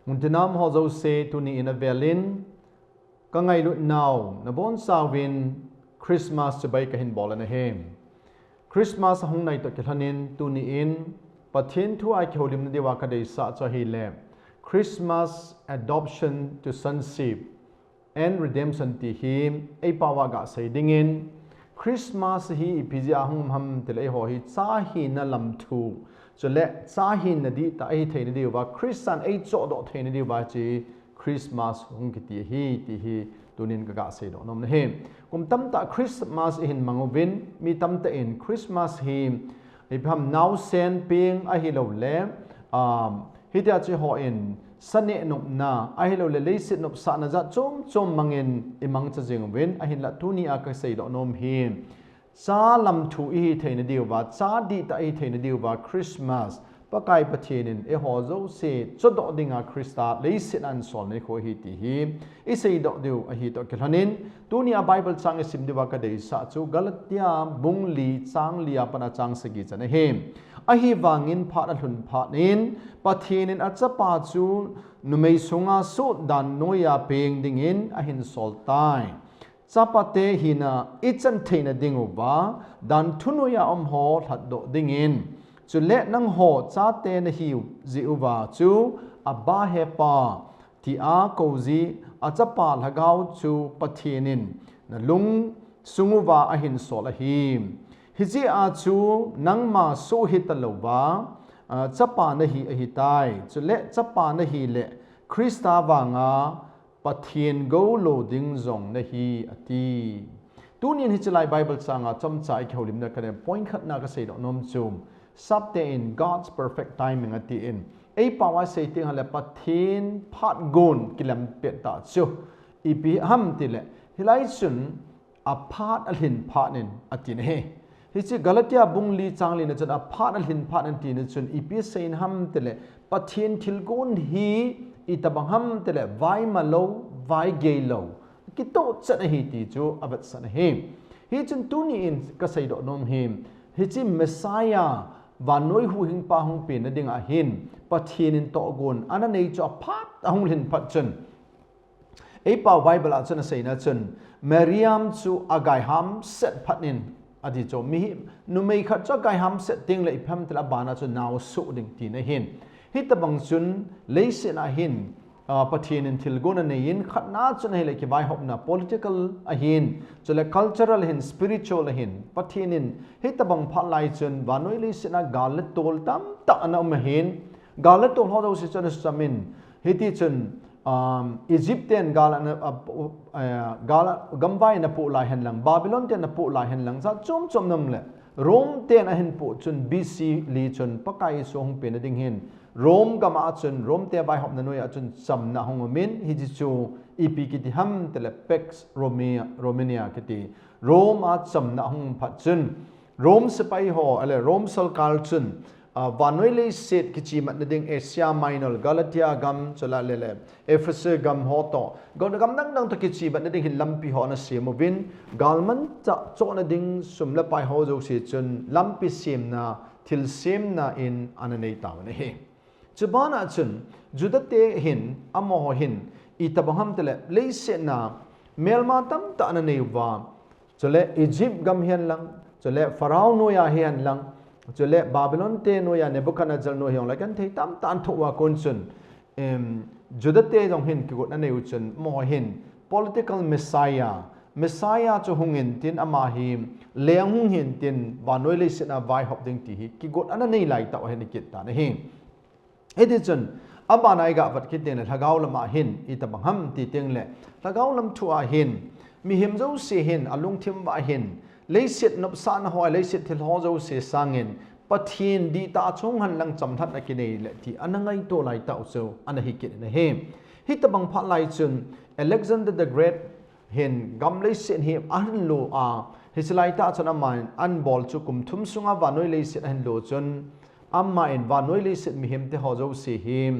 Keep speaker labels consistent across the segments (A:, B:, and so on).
A: มุนตนามฮอโซเซตุนีอินเวลินก็ไงลุนาวนะบอนซาวินคริสต์มาสจะไปกันบอลนะเฮมคริสต์มาสหงในตัวกันนินตุนีอินปะเทนทั่วไอคิวลิมนดีว่ากันได้สัจฮิเลคริสต์มาส adoption to sonship and redemption ที่ฮิมไอปาวากะใส่ดิ่งอินคริสต์มาสฮีพิจาหงมัมเตลไอหอฮีซาฮีนัลลัมทูจนและซาฮีนดีตาไอเทนดีว่าคริสตันไอโจดเทนดีว่าจีคริสต์มาสหงกิติฮีที่ฮีตัวนินกะเสดอนมนะเฮกุมตั้มตาคริสต์มาสอินมังวินมีตั้มตาอินคริสต์มาสฮีไอพัมนาวเซนเปียงไอฮิโลเลฮิตาจีหออินสเนนบนาไอฮิโลเลเลสินบสานะจัดจมมังอินอิมังจะจิงวินไอฮิละทุนีอากเสดอนมฮีซาลัมทูอีเทนดีว่าซาดีตาอีเทนดีว่าคริสต์มาสปะไกปะเทนินเอฮอโซเซจดดิงาคริสตาเลสินันสอนในโคฮิติฮีอิเซดอดิวอฮิตอเกลนินตุนีอาไบเบิลจังสิมดีว่ากะเดสะจูกาลติอาบุงลีจังลีอาปนะจังสกิจันเฮมอฮิวางินพาดลุนพานินปะเทนินอัจปาจูนุเมซุงาสุดันโนยาเปงดิงินอหินสอลไตSapate hina itchan theina dinguba dan thunuya ho thaddo dingin chu le nang ho cha te na hiu ziuwa chu aba hepa ti a kozi achapa lagau chu pathinin na lung sunguwa ahin solahim hiji a chu nangma so hitalowa chapa na hi ahitai chu le chapa na hi le Krista wangaปะเทียนโกโลดิงซงนะฮีอตีตูนินฮิจไลไบเบิลสังอาจำใจเขาลิมนะกันพอยน์ขัดนักเสดนมจุมซับเตอิน God's perfect timing อตีอินไอปาวาเสติงฮัลเลปะเทียนพัดโกนกิลัมเปตาจูอีพีฮัมติเลฮิไลซุนอพาดอลินพาดนินอตีนเฮฮิจิกาลติอาบุงลีจังลินจุนอพาดอลินพาดนินตีนจุนอีพีเซนฮัมติเลปะเทียนทิลโกนฮีอิตาบังฮัมเตเลไวมาโลไวเกโลกิโตจันฮีติจูอบัตสันเฮมฮิจินตุนีอินกษัยดอนมเฮมฮิจิเมสายาวานอยหูหิงปาหงปีนดิงอาหินปะเทียนินโตโกนอันนั้นเอจอพัดหงลินพัดจนไอปาไวเบลาจันเสยนะจนเมริยมจูอากายฮัมเซตพัดนินอดีจอมีนุเมขัดจอกายฮัมเซตติงเลยพัมตละบานาจนนาวสุดิงตีนะหินฮิตบังจุนเลเซนาหินปะเทียนินทิลโกนเนยินขัดนาจุนให้เลยคิดไว้หอบนะ political อหินจุเลย cultural หิน spiritual หินปะเทียนินฮิตบังพัลไลจุนวานอยเลเซนา กาลตอลตัมตะนะมหินกาลตอลฮอดอุสิจุนสมินฮิติจุนอียิปต์เตียนกาลกัมไวนะปูลายเห็นหลังบาบิโลนเตียนนะปูลายเห็นหลังซะจมนำเลยโรมเตียนเห็นปูจุน BC ลีจุนปะไกสงเป็นดิ่งหินโรมกามาจุนโรมเตียไวหอบนันวยจุนซัมนะหงมินฮิจิจูอีปีกิติฮัมเตเลเพ็กซ์โรเมเนียกิติโรมอาซัมนะหงพัดจุนโรมสไปหออะไรโรมสัลกาลจุนวานวยเลเซตกิจิมันดิ่งเอเชียไมนอลกาลาติอากัมจุลาเลเลเอฟเฟซกัมฮอตอกอนกัมดังตะกิจิมันดิ่งหินลัมปีหอนะเสียมวินกาลมันจะโจนดิ่งสุมละไปหอจูสิจุนลัมปีเสียมนาทิลเสียมนาอินอันนี้ตาวนี่จุบานาจุนจุดเตหินอโมหินอิตาบังฮัมเตเลเลเซนาเมลมาตัมตะอันนี้ว่าจุเลอียิปต์กัมเฮียนลังจุเลฟาราโอโนยาเฮียนลังจุเลบาบิโลนเตโนยาเนบุคันัจลโนเฮียงละกันเทตัมตันทุวาคนจุนจุดเตจงหินกิกดอันนี้จุนโมหิน political messiah จะหงหินตินอามาหิมเลี้ยงหงหินตินวานวยเลเซนาไวหอบดิ่งตีกิกดอันนี้ไหลตะวันหินกิตตานี่เอดิจนอับบานายกะวัดคิดเดนละกาวลมาหินอิตาบังฮัมตีเตียงเล่ละกาวลมทัวหินมีหิมเจ้าเสียหินอลุงทิมวาหินเลสิตนบสานหอยเลสิตทิลฮอเจ้าเสียสังหินปะเทียนดีตาชงหันลังจำทัดนักกินเอเลที่อันนั้นไงตัวไหลเต่าเซลอันนั้นฮิกินนะเฮมฮิตาบังพัดไหลจนAlexander the Great เห็นกำเลสิตหิมอันโลอาฮิสไลตาชนะมันอันบอลจุกุมทุมสุงาวานวยเลสิตหันโลจนอัมมาอินวานวยลิสิตมีหิมเทฮอโจสีหิม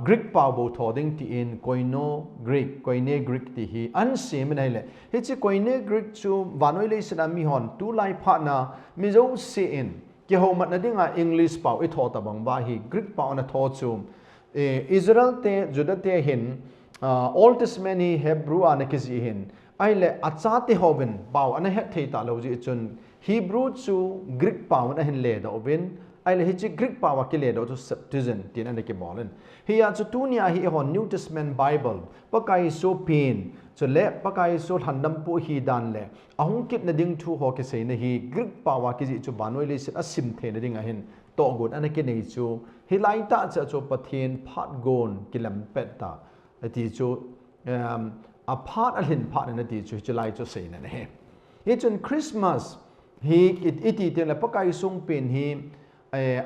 A: กรีกปาวโบทอดิงตีอินโคยโนกรีกโคยเนกรีกตีฮีอันเสียไม่ได้เลยเฮ้ยโคยเนกรีกจูวานวยลิสิตมีฮอนตูไลพานามิโจสีอินเกี่ยวมันนั่นเองอังกฤษปาวไอทอตะบังว่าฮีกรีกปาวนั่นทอจู Israel te Judah te hin Old Testament hi Hebrew ana ki ji hin ai le acha te hoven pau ana he thei ta lo ji chun Hebrew chu Greek pau na hin le da obin ai le hi chi Greek pau ki le do to Septuagint tin ana ki bolen hi ya chu tu nia hi ho New Testament Bible pakai so pin chu le pakai so thandam pu hi dan le ahung kip na ding thu ho ke sei na hi Greek pau ki ji chu banoi le sit asim the na ding a hin to good ana ki nei chu hi lai ta cha chu pathin phat gon kilam pet ta ati chu a part a hin part na ti chu July chu sei na he hi chun Christmas hi iti te la pakai sung pin hi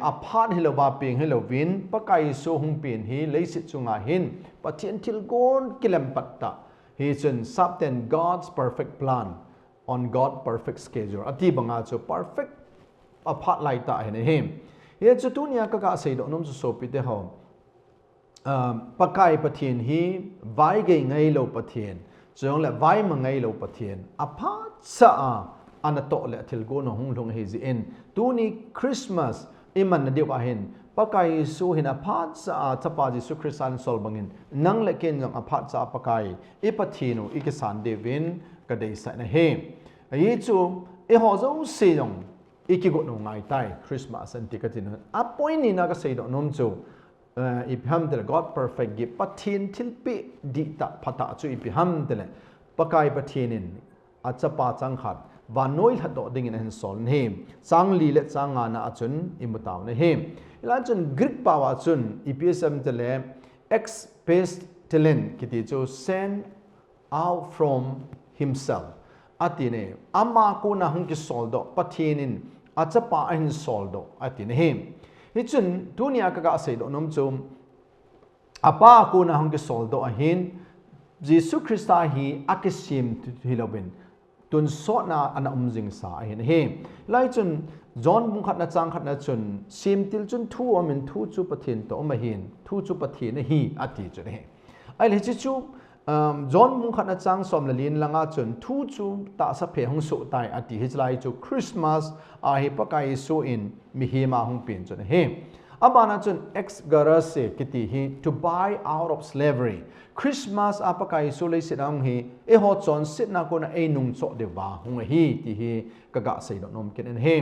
A: a part hi lo ba ping hi lo win pakai so hung pin hi leisit chunga hin pathian thil gon kilam patta hi chun subten God's perfect plan on God perfect schedule ati banga chu perfect a part lai ta hin he hi chu tu nia ka sei do nom chu so pi te ho pakai pathian hi vai ge ngai lo pathian chong la vai ma ngai lo pathian a pha sa ana to le thil go no hung long he ji en tu ni Christmas iman na dewa hin pakai su hin a pha sa chapa ji su Christian sol bangin nang le ken jong a pha sa pakai e pathinu e kisan devin ka dei sa na he ai chu e ho zo se jong e ki go no ngai tai Christmas an ti ka tin a point ni na ka sei do nom chu ipiham de God perfect gi pathin thilpi di ta phata chu ipiham de pakai pathinin achapa changkhat vanoi hado ding in sol ne changli le changa na achun imutaw ne he ila chun Greek pawa chun ipsm de le ex pestilent kiti chu send out from himself atine amma ko na hung ki sol do pathinin achapa in sol do atine he hi chun dunia ka ga sei do nom chum apa ko na hong ke sol do a hin Jesus Christa hi akisim hilobin tun so na ana umjing sa a hin he lai chun John bung khat na chang khat na chun sim til chun thu amin thu chu pathin to ma hin thu chu pathin hi ati chun he ai le chi chu John bung khat na chang som la lin langa chun thu chu ta sa phe hong so tai ati hi lai chu Christmas a hi pakai so in mi he ma hong pin chun he abana chun ex garase kiti hi to buy out of slavery Christmas apakai so le sidang hi e ho chon sit na ko na e nung cho de ba hong hi ti hi kaga sei do nom ken he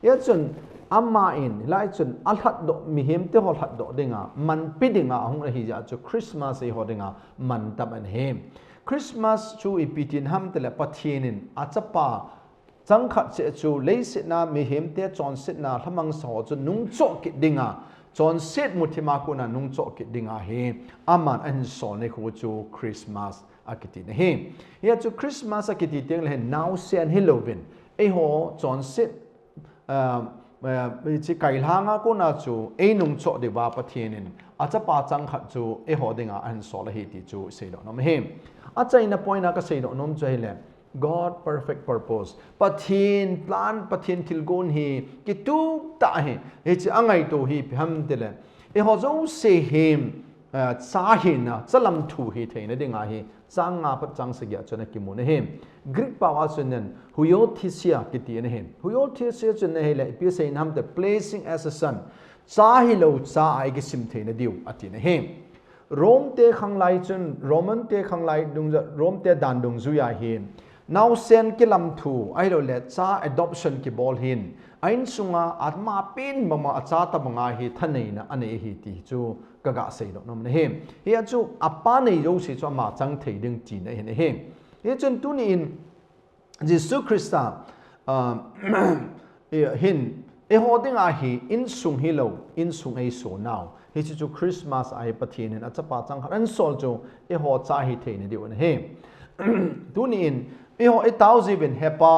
A: ya chun amma in lai chun al hat do mi hem te hol hat do dinga man pidinga hong hi ja chu Christmas e ho dinga man tab an he Christmas chu ipitin ham te le pathinin achapa changkhat che chu leisit na mi hem te chon sit na thamang so chu nung cho ki dinga chon sit muthima ko na nung cho ki dinga he aman an so ne khu chu Christmas akiti ne he ya chu Christmas akiti teng le now sen Halloween e ho chon sit chi kai langa ko na chu e nung cho de wa pathinin achapa changkhat chu e ho dinga an so la hi ti chu sei do nom he achai na point na ka sei do nom chai le God perfect purpose pathin plan pathin thilgon hi ki tu ta he he chi angai to hi pham dele e ho zo se him sa hin na chalam thu hi theina dinga hi changa pat chang se gya chona ki mun he Greek pawa sunen huyothesia ki ti ne he huyothesia chun ne he le pi se nam the placing as a son cha hi lo cha ai ki sim theina diu ati ne he Rome te khanglai chun Roman te khanglai dung Rome te dan dung zu ya hin now sen ki lam thu ai lo le cha adoption ki bol hin ain sunga atma pin mama acha ta banga hi thanei na ane hi ti chu kaga sei do nom ne he hi chu apa nei jo si chu ma chang thei ding ti na he he chun tu ni in Jesus Christa hin e hoding a hi in sung hi lo in sung ai so now hi chu Christmas ai pathin in achapa chang han sol chu e ho cha hi thei ne di one he tu ni in e ho e tau jiben hepa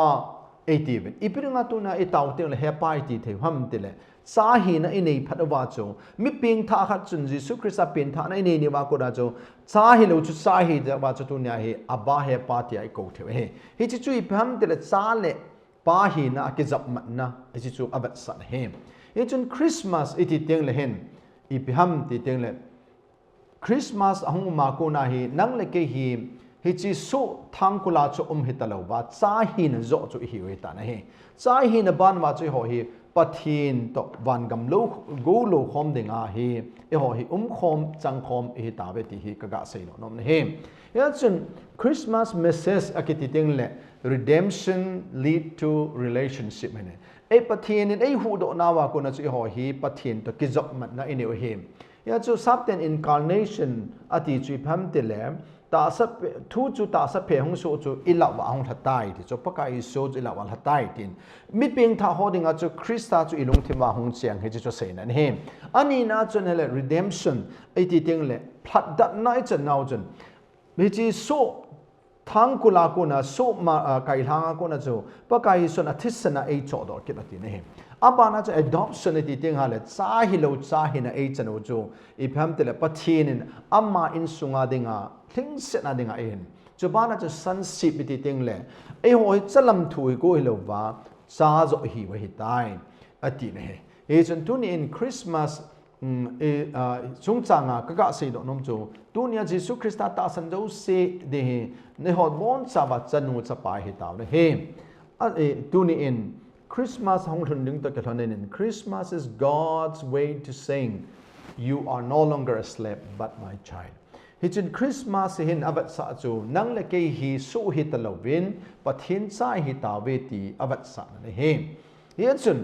A: 80 ipirunga tu na e tau te le hepa ti the ham te le sa hi na e nei phat wa chu mi ping tha khat chun Jesus Christ pin tha na nei ni wa ko da chu sa hi lo chu sa hi da wa chu tu nya hi aba hepa ti ai ko the he hi chi chu ipam te le sa le pa hi na ke zap mat na e chi chu abat sa he e chun Christmas iti teng le hen ipam ti teng le Christmas ahung ma ko na hi nang le ke hi hi chi so thang kula chu hitalo ba cha hi na zo chu hi we ta na he cha hi na ban wa chu ho hi ปะทีนตวันกำลูกูโลคอมเดงาเฮหอฮิคอมจังคอมตาเวติฮิกะกะเซโนนอมเฮยะจุนคริสต์มาสเมสเซจอะกิติติงเล redemption lead to relationship เนปะทีนหูโดนาวากุนะจุหอฮิปะทีนตกิจอกมันนะเนเฮยะจุซับเตน incarnation อติจุพัมเตเลตาสัพทูจูตาสัพเพหงสูจูอิลาวะหงทัดไตที่จูปะกายสูจูอิลาวะทัดไตตินมิเพียงท่าหอดิงาจูคริสต์จูอิลุงทิมวาหงเจียงให้จูเสนันเฮอันนี้น่าจะเนี่ย redemption ไอ้ที่ติงเลยพลัดดัดน่าจะน่าจนมิจิสูทั้งกุลากุนะสูมาไกลทางกุนะจูปะกายส่วนอธิสนะไอ้จอดอกินตินเฮอาบานาจะ adoption ไอ้ที่ติงหาเลยซาฮิโลซาฮินะไอ้จันโอจูอีพัมเตเลปะทีนินอามาอินสุงาดิงาทิ้งเสนาดิงาเองจูบ้านจะสันสิบติติงเลยไอ้หัวจะลำถุยกูฮิโลวาซาโจฮิวะฮิตายอติเนี่ยเอจนตุนีin Christmas จุงจางากะกะเสดอนมจูตุนีเยซูคริสต์ตาสันโดเซเดเฮในหอดบอนซาบัจันูจะไปฮิตาวเฮตุนี in Christmas ห้องทุนดึงตะกะทันใน Christmas is God's way to saying you are no longer a slave but my childฮิจินคริสต์มาสเห็นอวัตสะจูนังเลเกฮีสู้ฮิตลวินปัทหินใจฮิตาเวตีอวัตสะนั่นเองฮิจิน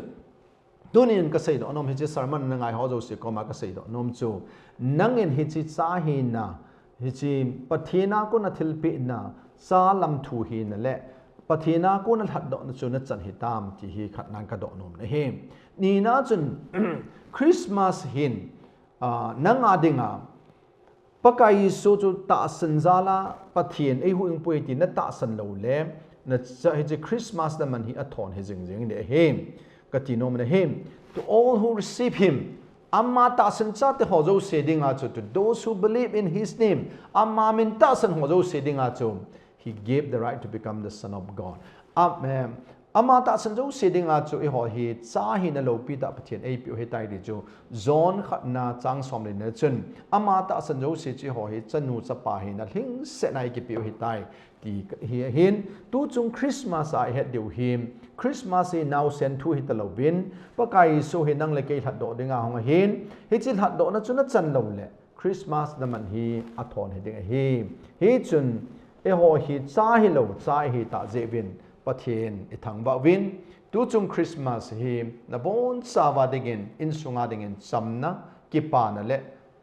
A: ตัวนี้ก็เสดอนมฮิจิสารมันนังไงเขาจะสิกมาก็เสดอนมจูนังเงินฮิจิใจหินาฮิจิปัทหินากุนัทิลปินาซาลัมทูหินแหละปัทหินากุนัทัดดอนจูนัจันฮิตามที่ฮิขัดนังกระดอนมนั่นเองนี่น่าจุนคริสต์มาสเห็นนังอาดิงาปะกายสูจูตาสันซาลาปะเทียนไอหูอิงป่วยตีนัตตาสันโลเลมนัทจะเฮจิคริสต์มาสนั้นมันฮีอัทอนเฮจิงจิงเดเฮมกติโนมันเฮม to all who receive him อามาตาสันจัตหัวโจเสดิงอาจู to those who believe in his name อามามินตาสันหัวโจเสดิงอาจู he gave the right to become the son of God อามาตาสันโจเสดิงอาจูไอหัวฮีซาฮินโลปิตาปะเทียนไอปิโอเฮตายดิจูจอนขัดนาจังสอมเลนจุนอามาตาสันโจเสจิหัวฮีจันนูสปาฮินะหิงเสนายกิปิโอเฮตายที่เห็นตู้จงคริสต์มาสไอเฮดเดียวหิมคริสต์มาสนาวเซนทูฮิตลาวินปะกายโซเฮนังเลเกยหัดโดดิงาหงเห็นฮิจิหัดโดนะจุนจันโลเลคริสต์มาสนั้นมันฮีอัทอนเฮดิงฮิฮิจุนเอหัวฮีซาฮิโลซาฮิตาเจวินปะเทียนอิทังบาวินตู้จงคริสต์มาสฮินบอนซาวาดิงินอินสุงาดิงินซัมนะกิปานะเล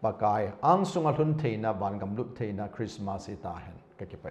A: ปะกายอังสุงาลุนเทนะบานกำลุเทนะคริสต์มาสตาเห็นก็กิไป